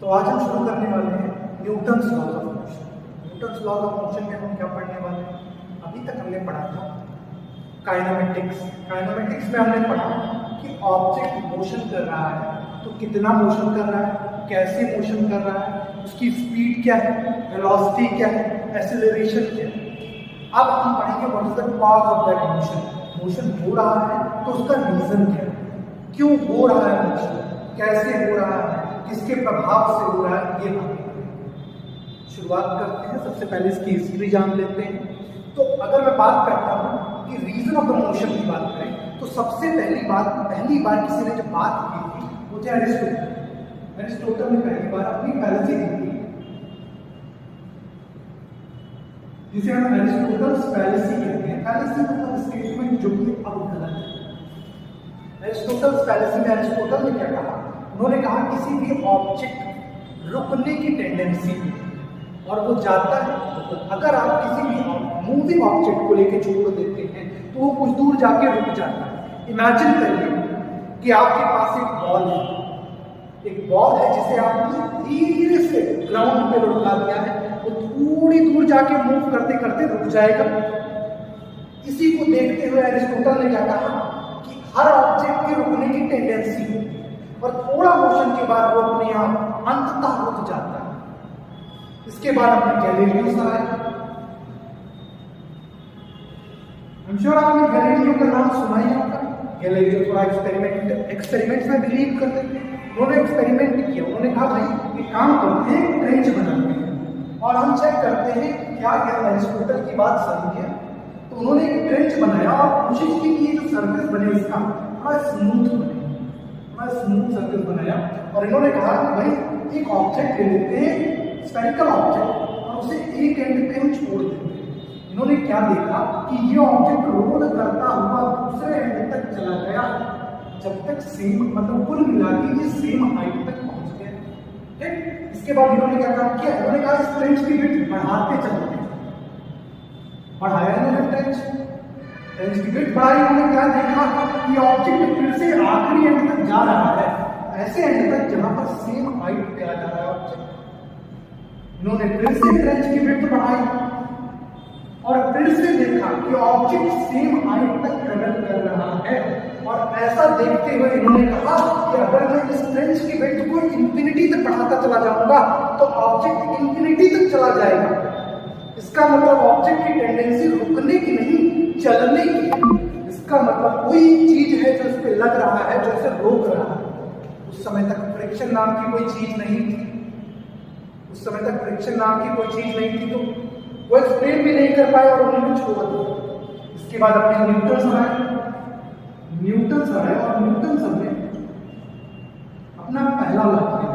तो आज हम शुरू करने वाले हैं Newton's laws of motion. Newton's laws of motion में हम क्या पढ़ने वाले हैं? अभी तक हमने पढ़ा था काइनेमेटिक्स। काइनेमेटिक्स में हमने पढ़ा कि ऑब्जेक्ट मोशन कर रहा है तो कितना मोशन कर रहा है, कैसे मोशन कर रहा है, उसकी स्पीड क्या है, वेलोसिटी क्या है, एक्सेलरेशन क्या है। अब हम पढ़ेंगे what is the cause of that motion. Motion हो रहा है तो उसका रीजन क्या है, क्यों हो रहा है मोशन, कैसे हो रहा है, किसके प्रभाव से हो रहा है, ये हम शुरुआत करते हैं। सबसे पहले इसकी हिस्ट्री जान लेते हैं। तो अगर मैं बात करता हूँ कि रीजन ऑफ द मोशन की बात करें तो सबसे पहली बार किसी ने जब बात की थी वो थे एरिस्टोटल। एरिस्टोटल ने पहली बार अपनी फैलेसी दी थी जिसे हम एरिस्टोटल्स फैलेसी कहते हैं। फैलेसी मतलब स्टेटमेंट जो कि अब गलत है। एरिस्टोटल्स फैलेसी में एरिस्टोटल ने क्या कहा? उन्होंने कहा किसी भी ऑब्जेक्ट रुकने की टेंडेंसी और वो जाता है, अगर आप किसी भी मूविंग ऑब्जेक्ट को लेकर छोड़ देते हैं तो वो कुछ दूर जाके रुक जाता है। इमेजिन करिए कि आपके पास एक बॉल है जिसे आपने धीरे से ग्राउंड पे लुढ़का दिया है, वो थोड़ी दूर जाके मूव करते करते रुक जाएगा। इसी को देखते हुए एरिस्टोटल ने क्या कहा कि हर ऑब्जेक्ट के रुकने की टेंडेंसी और थोड़ा मोशन के बाद वो अपने आप अंततः रुक जाता है। इसके बाद अपने गैलीलियो आया। I'm sure आपने गैलीलियो का नाम सुना ही होगा। गैलीलियो थोड़ा एक्सपेरिमेंट्स में बिलीव करते थे। उन्होंने एक्सपेरिमेंट किया। उन्होंने कहा भाई एक काम करते हैं, ट्रेंच बनाते हैं और हम चेक करते हैं क्या एरिस्टोटल की बात सही है। तो उन्होंने एक ट्रेंच बनाया और कोशिश की कि ये जो सर्फेस बने इसका थोड़ा स्मूथ बने, थोड़ा स्मूथ सर्फेस बनाया। और इन्होंने कहा कि भाई एक ऑब्जेक्ट ले लेते हैं, स्फेरिकल ऑब्जेक्ट, और उसे एक एंड पे हम छोड़ देते हैं। इन्होंने क्या देखा कि ये ऑब्जेक्ट रोल करता हुआ दूसरे एंड तक चला गया, जब तक सेम मतलब कुल मिला के ये सेम हाइट तक पहुंच गया। ठीक, इसके बाद इन्होंने क्या काम किया? इन्होंने कहा इस ट्रेंच की विड्थ बढ़ाते चलते हैं। बढ़ाया इन्होंने ट्रेंच की विड्थ बढ़ाई। इन्होंने क्या देखा कि ऑब्जेक्ट फिर से आखिरी एंड तक जा रहा है, ऐसे एंड तक जहां पर सेम हाइट पे आ जा रहा है ऑब्जेक्ट। इन्होंने फिर से ट्रेंच की विड्थ बढ़ाई और फिर से देखा कि ऑब्जेक्ट सेम हाइट तक ट्रेवल कर रहा है। और ऐसा देखते हुए इन्होंने कहा कि अगर मैं इस ट्रेंच की विड्थ को इंफिनिटी तक बढ़ाता चला जाऊंगा तो ऑब्जेक्ट इंफिनिटी तक चला जाएगा। इसका मतलब ऑब्जेक्ट की टेंडेंसी रुकने की नहीं, चलने की। इसका मतलब कोई चीज है जो इस पे लग रहा है, जो इसे रोक रहा है। उस समय तक फ्रिक्शन नाम की कोई चीज नहीं थी। उस समय तक फ्रिक्शन नाम की कोई चीज नहीं थी, तो वो एक्सप्लेन भी नहीं कर पाए और उन्होंने छोड़ दिया। इसके बाद अपने न्यूटन आए और न्यूटन ने अपना पहला लॉ किया,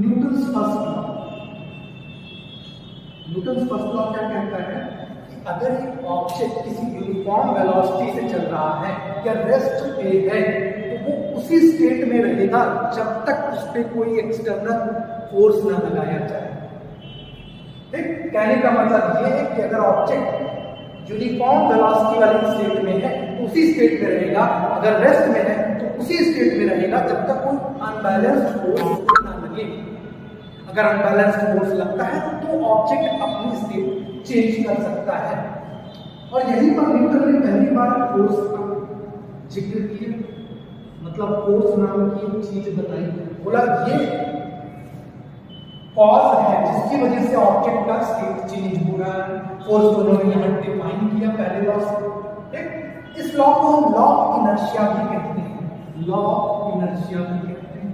Newton's first law. Newton's first law क्या कहता है कि अगर एक ऑब्जेक्ट किसी यूनिफॉर्म वेलोसिटी से चल रहा है या रेस्ट पे है तो वो उसी स्टेट में रहेगा जब तक उस पर कोई एक्सटर्नल फोर्स ना लगाया जाए। ठीक, कहने का मतलब ये है कि अगर ऑब्जेक्ट यूनिफॉर्म वेलोसिटी वाली स्टेट में है तो उसी स्टेट में रहेगा, अगर रेस्ट में है तो उसी स्टेट में रहेगा जब तक कोई अनबैलेंस्ड फोर्स ना लगे। अगर अनबैलेंस्ड फोर्स लगता है तो ऑब्जेक्ट अपनी स्टेट चेंज कर सकता है। और यहीं पर न्यूटन ने पहली बार फोर्स का जिक्र किया, मतलब फोर्स नाम की चीज बताई। बोला ये कॉज है जिसकी वजह से ऑब्जेक्ट का स्टेट चेंज हो रहा है। फोर्स को उन्होंने यहां डिफाइन किया पहले लॉ से। ठीक, इस लॉ को हम लॉ ऑफ इनर्शिया भी कहते हैं। लॉ ऑफ इनर्शिया भी कहते हैं।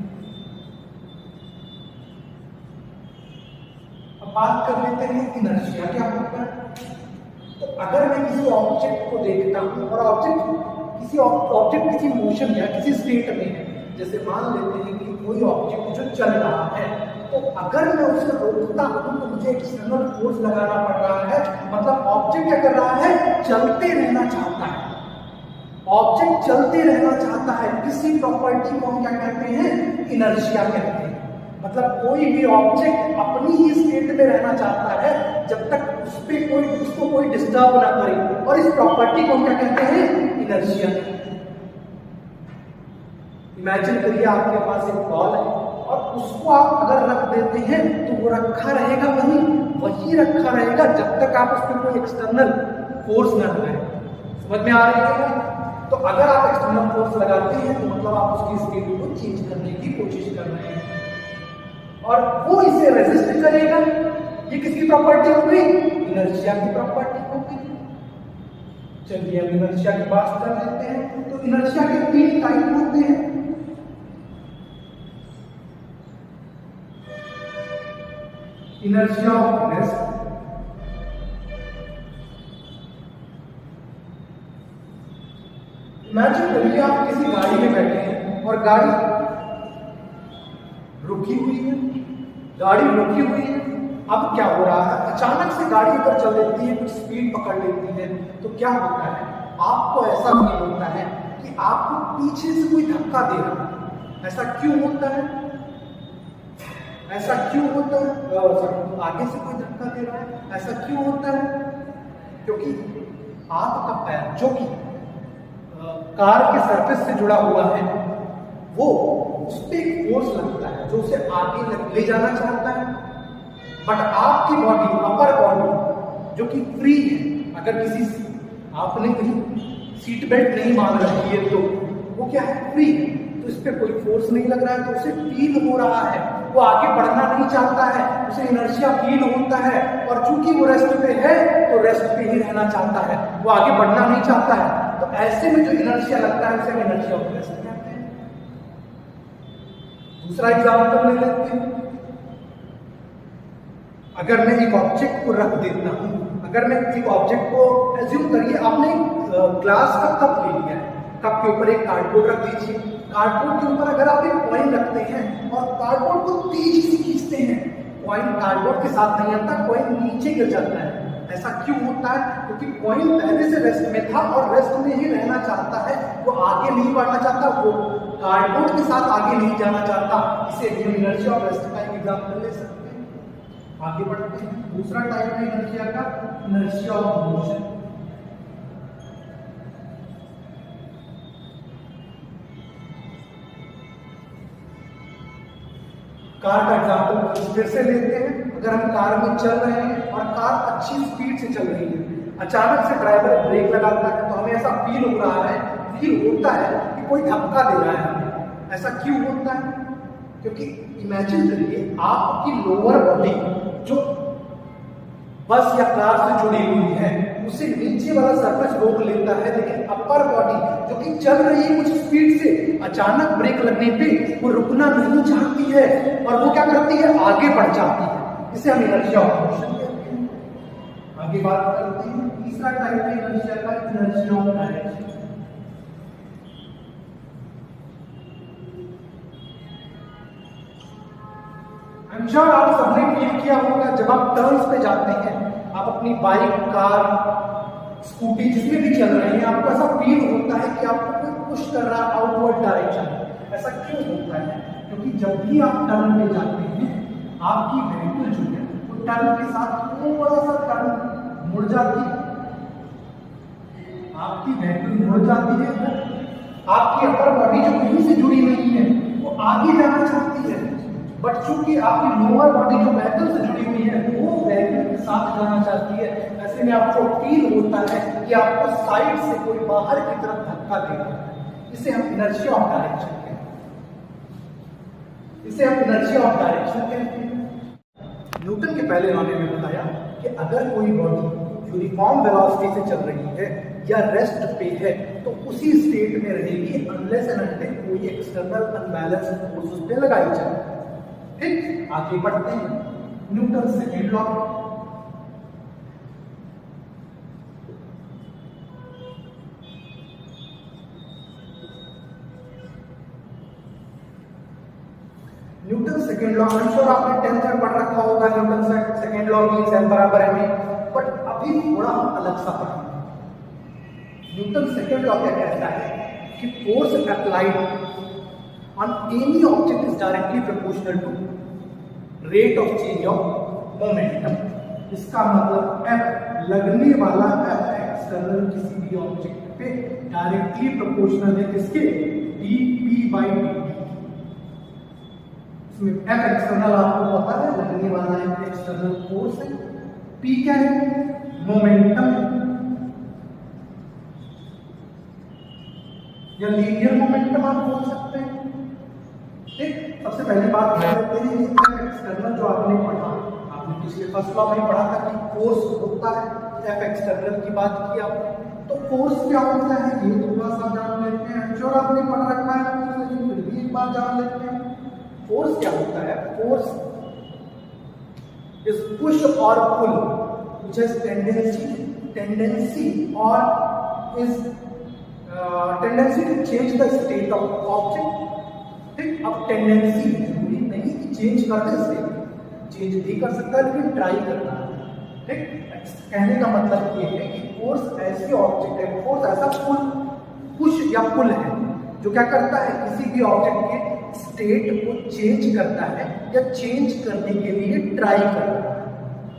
अब बात कर लेते हैं इनर्शिया क्या होता है। तो अगर मैं किसी ऑब्जेक्ट को देखता हूं और ऑब्जेक्ट किसी मोशन या किसी स्टेट में है, जैसे मान लेते हैं कि कोई ऑब्जेक्ट जो चल रहा है, तो अगर मैं उसे रोकता हूं तो मुझे एक्सटर्नल फोर्स लगाना पड़ रहा है। मतलब ऑब्जेक्ट क्या कर रहा है? चलते रहना चाहता है। ऑब्जेक्ट चलते रहना चाहता है। इसी प्रॉपर्टी को हम क्या कहते हैं? इनर्शिया कहते हैं। मतलब कोई भी ऑब्जेक्ट अपनी ही स्टेट में रहना चाहता है जब तक उसको कोई डिस्टर्ब ना करे, और इस प्रॉपर्टी को हम क्या कहते हैं? इनर्शिया। इमेजिन करिए आपके पास एक बॉल है और उसको उसको आप अगर रख देते हैं तो वो रखा रहेगा, वही रखा रहेगा जब तक आप उस पर कोई एक्सटर्नल फोर्स ना लगाएं। समझ में आ रही है? तो अगर आप एक्सटर्नल फोर्स लगाते हैं तो मतलब आप उसकी स्पीड को चेंज करने की कोशिश कर रहे हैं और वो इसे रेजिस्ट करेगा। ये किसकी प्रॉपर्टी हो गई? इनर्शिया की प्रॉपर्टी हो गई। चलिए अब इनर्शिया की बात कर लेते हैं। तो इनर्शिया के 3 टाइप होते हैं। इनर्शिया ऑफ रेस्ट, इमेजिन करिए आप किसी गाड़ी में बैठे हैं और गाड़ी रुकी हुई है, अब क्या हो रहा है, अचानक से गाड़ी ऊपर चल देती है, कुछ स्पीड पकड़ लेती है, तो क्या होता है, आपको ऐसा फील होता है कि आपको पीछे से कोई धक्का दे रहा है। ऐसा क्यों होता है? आगे से कोई धक्का दे रहा है, ऐसा क्यों होता है? क्योंकि आपका पैर जो कि कार के सरफेस से जुड़ा हुआ है, वो उस पर एक फोर्स लगता है जो उसे आगे ले जाना चाहता है। बट आपकी बॉडी, अपर बॉडी जो कि फ्री है, अगर आपने कहीं सीट बेल्ट नहीं बांध रखी है तो वो क्या है, फ्री है, तो इस पर कोई फोर्स नहीं लग रहा है, तो उसे फील हो रहा है, वो आगे बढ़ना नहीं चाहता है, उसे इनर्शिया फील होता है। और चूंकि वो रेस्ट पे है तो रेस्ट पे ही रहना चाहता है, वो आगे बढ़ना नहीं चाहता है। तो ऐसे में जो इनर्शिया लगता है उसे हम इनर्शिया ऑफ रेस्ट कहते हैं। दूसरा एग्जांपल ले लेते हैं। अगर मैं एक ऑब्जेक्ट को रख देता हूं, एज्यूम करिए आपने ग्लास का कप ले लिया है, कप के ऊपर एक कार्डबोर्ड रख दीजिए। कार्डबोर्ड के ऊपर अगर आप एक कॉइन रखते हैं और कार्डबोर्ड को तेजी से खींचते हैं, कॉइन कार्डबोर्ड के साथ नहीं आता, कॉइन नीचे गिर जाता है। ऐसा क्यों होता है? क्योंकि कॉइन पहले से रेस्ट में था और रेस्ट में ही रहना चाहता है, वो आगे नहीं बढ़ना चाहता, वो कार्डबोर्ड के साथ आगे नहीं जाना चाहता। इसे हम इनर्शिया ऑफ रेस्ट का एक एग्जांपल ले सकते हैं। आगे बढ़ते हैं। दूसरा टाइप है इनर्शिया का, इनर्शिया ऑफ मोशन। कार का एग्जांपल फिर से लेते हैं। अगर हम कार में चल रहे हैं और कार अच्छी स्पीड से चल रही है, अचानक से ड्राइवर ब्रेक लगाता है तो हमें ऐसा फील होता है कि कोई धक्का दे रहा है हमें। ऐसा क्यों होता है? क्योंकि इमेजिन करिए आपकी लोअर बॉडी जो बस या कार से जुड़ी हुई है, उसे नीचे वाला सरफेस रोक लेता है, लेकिन अपर बॉडी जो कि चल रही है कुछ स्पीड से, अचानक ब्रेक लगने पे वो रुकना नहीं चाहती है और वो क्या करती है, आगे बढ़ जाती है। इसे हम इनर्शिया ऑफ मोशन कहते हैं। आगे बात करते हैं। तीसरा टाइप है इनर्शिया का, inertia of direction. I am sure आप सबने फील किया होगा, जब आप टर्न्स पे जाते हैं, आप अपनी बाइक, कार, स्कूटी जिसमें भी चल रहे हैं, आपको ऐसा फील होता है कि आपको कोई पुश कर रहा है आउटवर्ड डायरेक्शन। ऐसा क्यों होता है? क्योंकि जब भी आप टर्न पे जाते हैं, आपकी व्हीकल जो है वो टर्न के साथ थोड़ा सा टर्न मुड़ जाती है, आपकी व्हीकल मुड़ जाती है। आपकी अपर बॉडी जो कहीं से जुड़ी नहीं है वो आगे जाना चाहती है, बट चूंकि आपकी लोअर बॉडी जो व्हीकल से जुड़ी हुई है वो व्हीकल के साथ जाना चाहती है। ऐसे में आपको फील होता है कि आपको साइड से कोई बाहर की तरफ धक्का दे रहा है। इसे हम इनर्शिया ऑफ डायरेक्शन कहते हैं। न्यूटन के पहले लॉ ने बताया कि अगर कोई बॉडी यूनिफॉर्म वेलोसिटी से चल रही है या रेस्ट पे है तो उसी स्टेट में रहेगी अनलेस एंड अनटिल कोई एक्सटर्नल अनबैलेंस फोर्स उस पे लगाई जाए। ठीक, आगे बढ़ते हैं। Newton second law. Newton second law, I am sure आपने 10th में पढ़ रखा होगा। Newton second law means m बराबर m, बट अभी थोड़ा हम अलग सा पढ़ेंगे। न्यूटन सेकेंड लॉ क्या कहता है कि force applied on any object is directly proportional to rate of change of momentum. इसका मतलब F लगने वाला F एक्सटर्नल किसी भी ऑब्जेक्ट पे डायरेक्टली प्रोपोर्शनल है किसके, dp/dt। इसमें एफ एक्सटर्नल आपको पता है, लगने वाला है एक्सटर्नल फोर्स है। पी क्या है? मोमेंटम या लीनियर मोमेंटम आप बोल सकते हैं। ठीक, सबसे पहली बात ध्यान रखते हैं एफ एक्सटर्नल जो आपने पढ़ा, आपने पिछले फर्स्ट लॉ में पढ़ा था कि फोर्स होता है, एफ एक्सटर्नल की बात की आपने, तो फोर्स क्या होता है ये थोड़ा सा जान लेते हैं। श्योर आपने पढ़ रखा है लेकिन फिर भी एक बार जान लेते हैं। फोर्स क्या होता है? फोर्स इज पुश और पुल व्हिच हैज टेंडेंसी और is tendency to change the state of object. ठीक, अब टेंडेंसी जरूरी नहीं कि चेंज कर दे स्टेट, चेंज नहीं कर सकता लेकिन ट्राई करना है। ठीक, कहने का मतलब ये है कि फोर्स ऐसी ऑब्जेक्ट है, फोर्स ऐसा पुश या पुल है जो क्या करता है, किसी भी ऑब्जेक्ट के स्टेट को चेंज करता है या चेंज करने के लिए ट्राई करता है।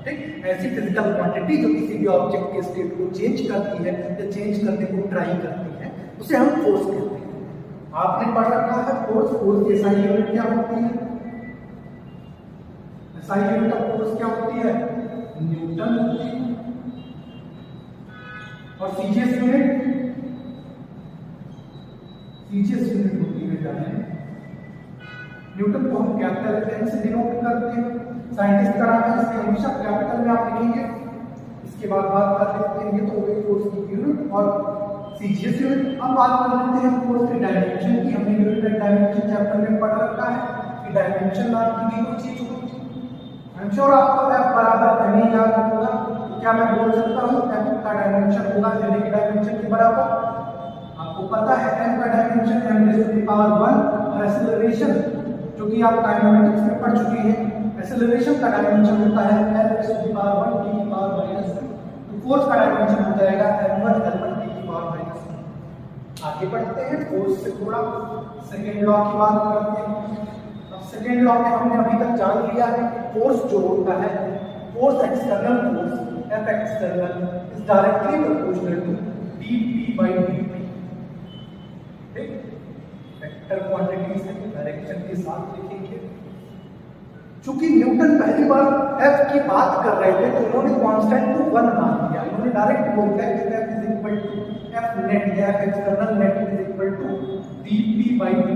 ठीक, ऐसी फिजिकल क्वांटिटी जो किसी भी ऑब्जेक्ट के स्टेट को चेंज करती है या चेंज करने को ट्राई करती है उसे हम फोर्स कहते हैं। आपने पढ़ रखा है फोर्स की एसआई यूनिट क्या होती है? एसआई यूनिट ऑफ फोर्स क्या होती है? न्यूटन होती है। और सीजीएस यूनिट होती है जाने न्यूटन को हम कैपिटल एन से डिनोट करते हैं। साइंटिस्ट का नाम है, इसमें हमेशा कैपिटल में आप लिखेंगे। इसके बाद बात कर लेते हैं, ये तो हो गई फोर्स की यूनिट और सीजीएस यूनिट। अब बात कर लेते हैं फोर्स के डायमेंशन की। हमने यूनिट एंड डायमेंशन चैप्टर में पढ़ रखा है कि डायमेंशन नाम की कोई चीज होती है। आई एम श्योर आपको F बराबर m ही याद होगा। क्या मैं बोल सकता हूँ F का डायमेंशन होगा m के डायमेंशन के बराबर? आपको पता है m का डायमेंशन m⁻⁴ और एक्सेलरेशन जो कि आप काइनेमेटिक्स में पढ़ चुके हैं, एक्सेलरेशन का डायमेंशन होता है l⁻⁴ t⁻⁻⁻। तो फोर्स का डायमेंशन हो जाएगा m1 l1 t⁻⁻। आगे बढ़ते हैं फोर्स से थोड़ा सेकेंड लॉ की बात करते हैं। अब सेकेंड लॉ में हमने अभी तक जान लिया है कि फोर्स जो होता है, force external force F external is directly proportional to dP/dt। ठीक, वेक्टर क्वांटिटी से डायरेक्शन के साथ लिखेंगे। चूंकि न्यूटन पहली बार F की बात कर रहे थे तो उन्होंने कांस्टेंट को 1 मान लिया। उन्होंने डायरेक्ट बोल दिया कि F is equal to F net या F external net is equal to dP/dt।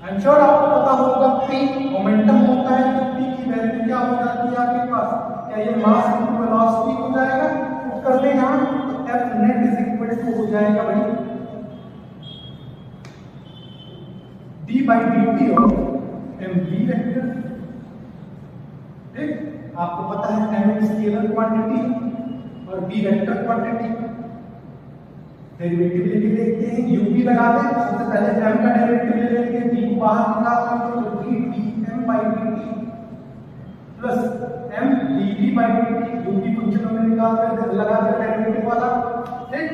I am sure आपको पता होगा P मोमेंटम होता है, तो P की वैल्यू क्या हो जाती है आपके पास? क्या ये मास इनटू वेलोसिटी हो जाएगा? तो कर दें यहां, तो F net is equal to हो जाएगा भाई d/dt ऑफ mv वेक्टर। ठीक, आपको पता है m स्केलर क्वांटिटी और v वेक्टर क्वांटिटी। डेरिवेटिव लेके देखते हैं, u भी लगा दें। सबसे पहले m का डेरिवेटिव ले लेंगे, v को बाहर निकालेंगे तो v dm/dt plus m dv/dt। u की फंक्शन हमने निकाल कर लगा दिया डेरिवेटिव वाला। ठीक,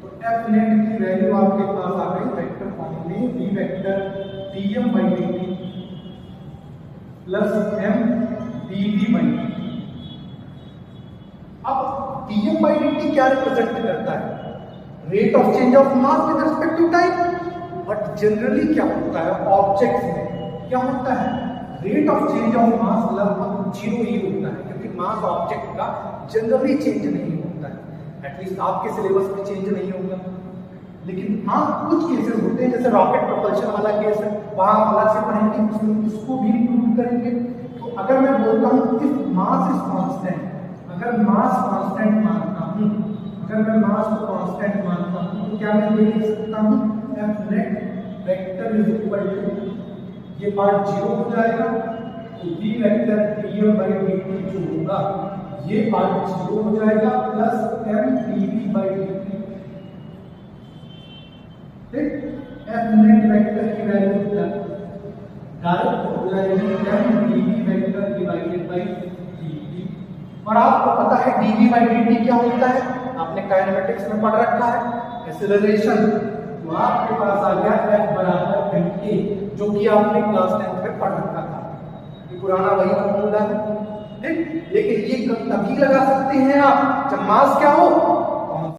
तो f नेट की वैल्यू आपके पास आ गई वेक्टर फॉर्म में v vector dm/dt plus m dv/dt। अब dm/dt क्या रिप्रेजेंट करता है? Rate of change of mass with respect to time. But generally क्या होता है ऑब्जेक्ट्स में, क्या होता है rate of change of mass लगभग 0 ही होता है, क्योंकि मास ऑब्जेक्ट का जनरली चेंज नहीं होता है। एटलीस्ट आपके सिलेबस में चेंज नहीं होगा, लेकिन हाँ कुछ केसेस होते हैं जैसे रॉकेट प्रोपल्शन वाला केस है, वहां अलग से पढ़ेंगे, उसमें उसको भी इंक्लूड करेंगे। तो अगर मैं बोलता हूँ इफ मास इज कांस्टेंट, अगर मास कांस्टेंट मानता हूँ, अगर मैं मास को कांस्टेंट मानता हूँ तो क्या मैं ये लिख सकता हूँ F net vector is equal to, ये पार्ट 0 हो जाएगा, तो v वेक्टर dm/dt जो होगा ये पार्ट 0 हो जाएगा प्लस m dv/dt। ठीक, F नेट वेक्टर की वैल्यू डायरेक्ट हो जाएगी m dv vector divided by dt। और आपको पता है dv/dt क्या होता है, आपने काइनेमेटिक्स में पढ़ रखा है एक्सेलरेशन। तो आपके पास आ गया F बराबर ma, जो कि आपने क्लास 10 में पढ़ रखा था। ये पुराना वही फॉर्मूला है। ठीक, लेकिन ये तभी लगा सकते हैं आप जब मास क्या हो